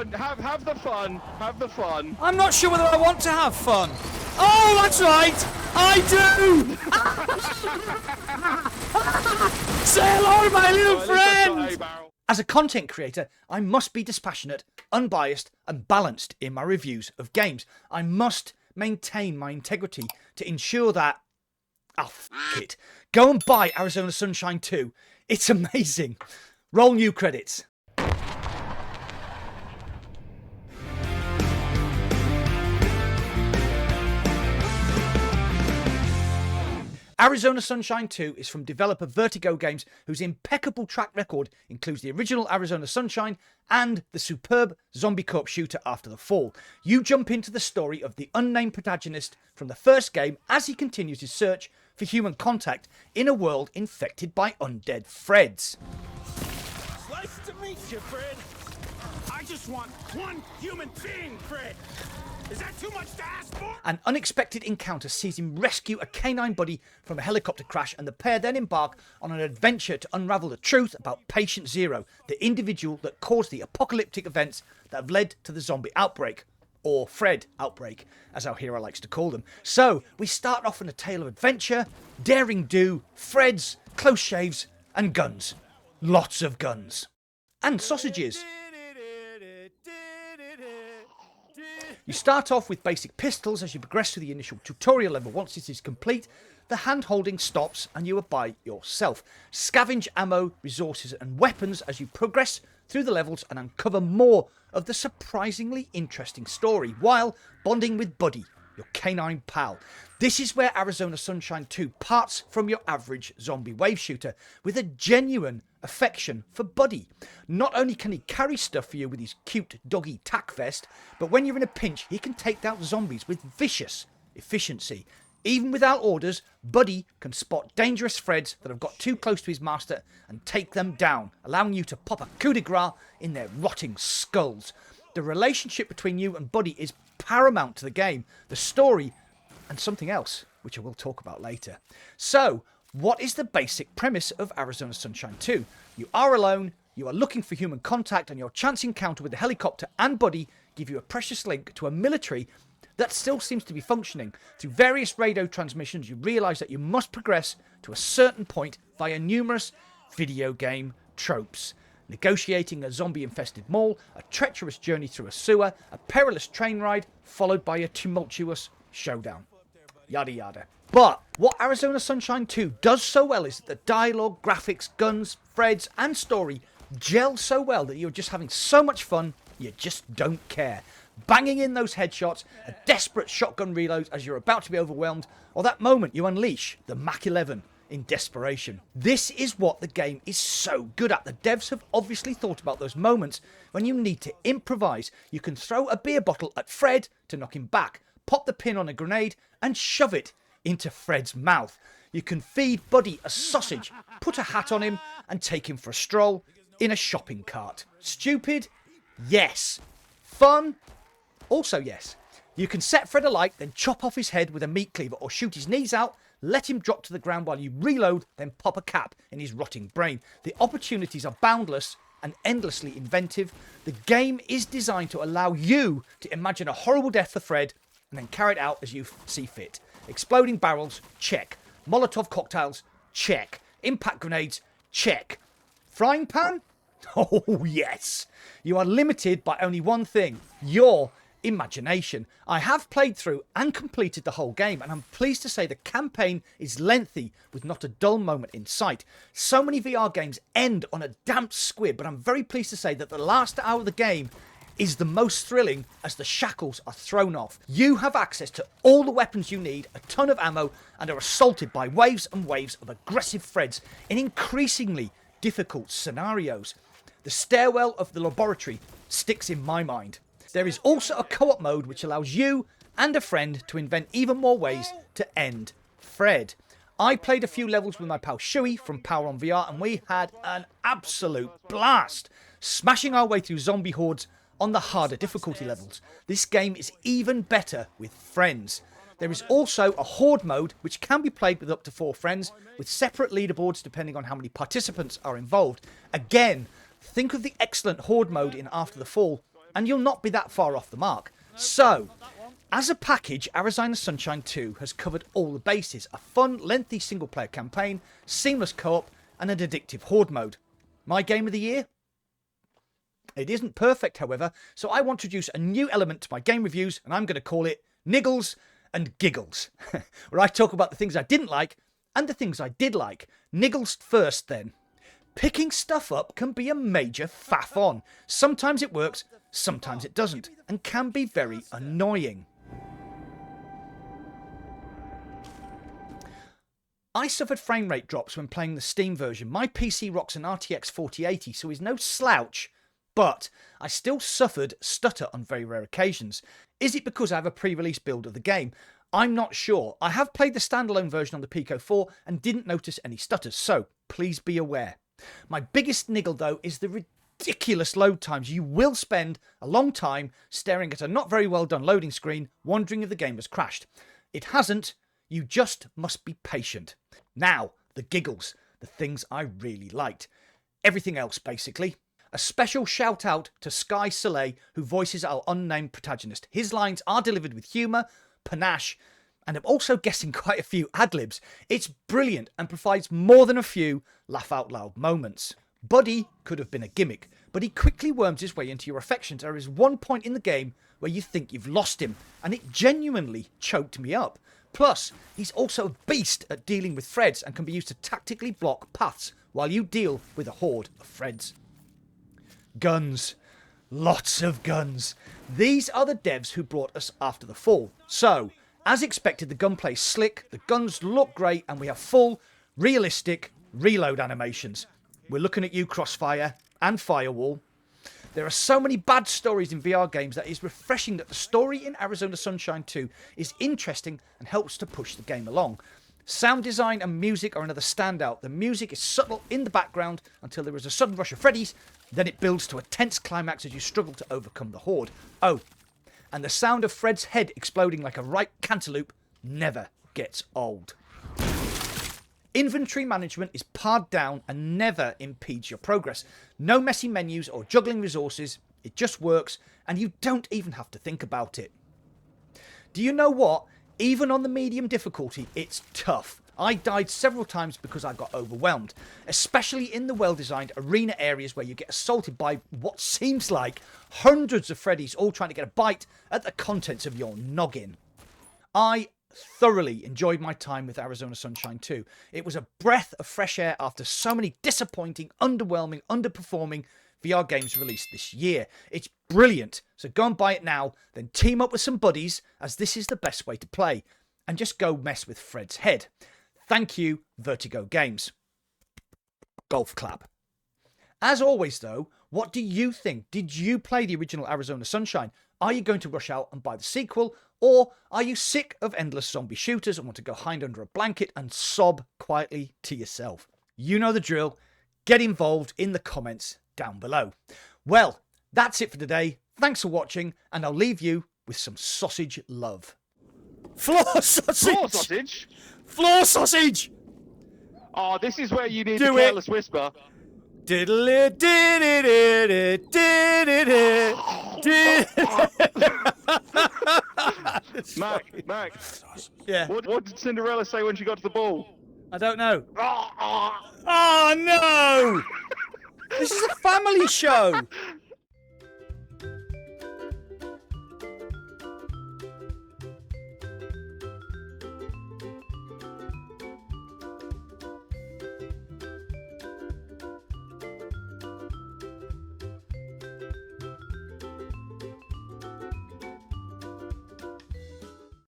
on, have the fun, have the fun. I'm not sure whether I want to have fun. Oh, that's right, I do! Say hello, my little friend! As a content creator, I must be dispassionate, unbiased, and balanced in my reviews of games. I must maintain my integrity to ensure that... Oh, f*** it. Go and buy Arizona Sunshine 2. It's amazing. Roll new credits. Arizona Sunshine 2 is from developer Vertigo Games, whose impeccable track record includes the original Arizona Sunshine and the superb zombie co-op shooter After the Fall. You jump into the story of the unnamed protagonist from the first game as he continues his search for human contact in a world infected by undead Freds. It's nice to meet you, Fred. I just want one human being, Fred. Is that too much to ask for? An unexpected encounter sees him rescue a canine buddy from a helicopter crash, and the pair then embark on an adventure to unravel the truth about Patient Zero, the individual that caused the apocalyptic events that have led to the zombie outbreak. Or Fred outbreak, as our hero likes to call them. So, we start off on a tale of adventure, daring do, Freds, close shaves, and guns. Lots of guns. And sausages. You start off with basic pistols as you progress through the initial tutorial level. Once it is complete, the hand-holding stops and you are by yourself. Scavenge ammo, resources and weapons as you progress through the levels and uncover more of the surprisingly interesting story, while bonding with Buddy, your canine pal. This is where Arizona Sunshine 2 parts from your average zombie wave shooter with a genuine affection for Buddy. Not only can he carry stuff for you with his cute doggy tack vest, but when you're in a pinch, he can take down zombies with vicious efficiency. Even without orders, Buddy can spot dangerous Freds that have got too close to his master and take them down, allowing you to pop a coup de grace in their rotting skulls. The relationship between you and Buddy is paramount to the game, the story, and something else, which I will talk about later. So, what is the basic premise of Arizona Sunshine 2? You are alone, you are looking for human contact, and your chance encounter with the helicopter and Buddy give you a precious link to a military that still seems to be functioning. Through various radio transmissions, you realise that you must progress to a certain point via numerous video game tropes. Negotiating a zombie-infested mall, a treacherous journey through a sewer, a perilous train ride, followed by a tumultuous showdown. Yada yada. But what Arizona Sunshine 2 does so well is that the dialogue, graphics, guns, Freds, and story gel so well that you're just having so much fun, you just don't care. Banging in those headshots, a desperate shotgun reload as you're about to be overwhelmed, or that moment you unleash the Mach 11 in desperation. This is what the game is so good at. The devs have obviously thought about those moments when you need to improvise. You can throw a beer bottle at Fred to knock him back, pop the pin on a grenade and shove it into Fred's mouth. You can feed Buddy a sausage, put a hat on him and take him for a stroll in a shopping cart. Stupid? Yes. Fun? Also yes. You can set Fred alight, then chop off his head with a meat cleaver, or shoot his knees out, let him drop to the ground while you reload, then pop a cap in his rotting brain. The opportunities are boundless and endlessly inventive. The game is designed to allow you to imagine a horrible death for Fred and then carry it out as you see fit. Exploding barrels, check. Molotov cocktails, check. Impact grenades, check. Frying pan? Oh yes. You are limited by only one thing, your imagination. I have played through and completed the whole game, and I'm pleased to say the campaign is lengthy with not a dull moment in sight. So many VR games end on a damp squib, but I'm very pleased to say that the last hour of the game is the most thrilling as the shackles are thrown off. You have access to all the weapons you need, a ton of ammo, and are assaulted by waves and waves of aggressive Freds in increasingly difficult scenarios. The stairwell of the laboratory sticks in my mind. There is also a co-op mode which allows you and a friend to invent even more ways to end Fred. I played a few levels with my pal Shuey from Power on VR, and we had an absolute blast, smashing our way through zombie hordes on the harder difficulty levels. This game is even better with friends. There is also a Horde mode which can be played with up to 4 friends, with separate leaderboards depending on how many participants are involved. Again, think of the excellent Horde mode in After the Fall and you'll not be that far off the mark. So, as a package, Arizona Sunshine 2 has covered all the bases. A fun, lengthy single-player campaign, seamless co-op, and an addictive Horde mode. My game of the year? It isn't perfect, however, so I want to introduce a new element to my game reviews, and I'm going to call it Niggles and Giggles, where I talk about the things I didn't like and the things I did like. Niggles first, then. Picking stuff up can be a major faff on. Sometimes it works, sometimes it doesn't, and can be very annoying. I suffered frame rate drops when playing the Steam version. My PC rocks an RTX 4080, so is no slouch, but I still suffered stutter on very rare occasions. Is it because I have a pre-release build of the game? I'm not sure. I have played the standalone version on the Pico 4 and didn't notice any stutters, so please be aware. My biggest niggle, though, is the ridiculous load times. You will spend a long time staring at a not very well done loading screen, wondering if the game has crashed. It hasn't. You just must be patient. Now, the giggles, the things I really liked. Everything else, basically. A special shout out to Sky Soleil, who voices our unnamed protagonist. His lines are delivered with humour, panache, and I'm also guessing quite a few ad-libs. It's brilliant and provides more than a few laugh-out-loud moments. Buddy could have been a gimmick, but he quickly worms his way into your affections. There is one point in the game where you think you've lost him, and it genuinely choked me up. Plus, he's also a beast at dealing with Freds and can be used to tactically block paths while you deal with a horde of Freds. Guns. Lots of guns. These are the devs who brought us After the Fall. So, as expected, the gunplay is slick, the guns look great, and we have full, realistic reload animations. We're looking at you, Crossfire and Firewall. There are so many bad stories in VR games that it's refreshing that the story in Arizona Sunshine 2 is interesting and helps to push the game along. Sound design and music are another standout. The music is subtle in the background until there is a sudden rush of Freddies, then it builds to a tense climax as you struggle to overcome the Horde. Oh, and the sound of Fred's head exploding like a ripe cantaloupe never gets old. Inventory management is pared down and never impedes your progress. No messy menus or juggling resources, it just works and you don't even have to think about it. Do you know what? Even on the medium difficulty, it's tough. I died several times because I got overwhelmed, especially in the well-designed arena areas where you get assaulted by what seems like hundreds of Freddies all trying to get a bite at the contents of your noggin. I thoroughly enjoyed my time with Arizona Sunshine 2. It was a breath of fresh air after so many disappointing, underwhelming, underperforming VR games released this year. It's brilliant, so go and buy it now, then team up with some buddies, as this is the best way to play, and just go mess with Fred's head. Thank you, Vertigo Games. Golf clap. As always, though, what do you think? Did you play the original Arizona Sunshine? Are you going to rush out and buy the sequel? Or are you sick of endless zombie shooters and want to go hide under a blanket and sob quietly to yourself? You know the drill. Get involved in the comments down below. Well, that's it for today. Thanks for watching, and I'll leave you with some sausage love. Floor sausage! Floor sausage? Floor sausage! Oh, this is where you need Do the it. careless whisper. Diddly did Mac, Yeah. what did Cinderella say when she got to the ball? I don't know. Oh no! This is a family show.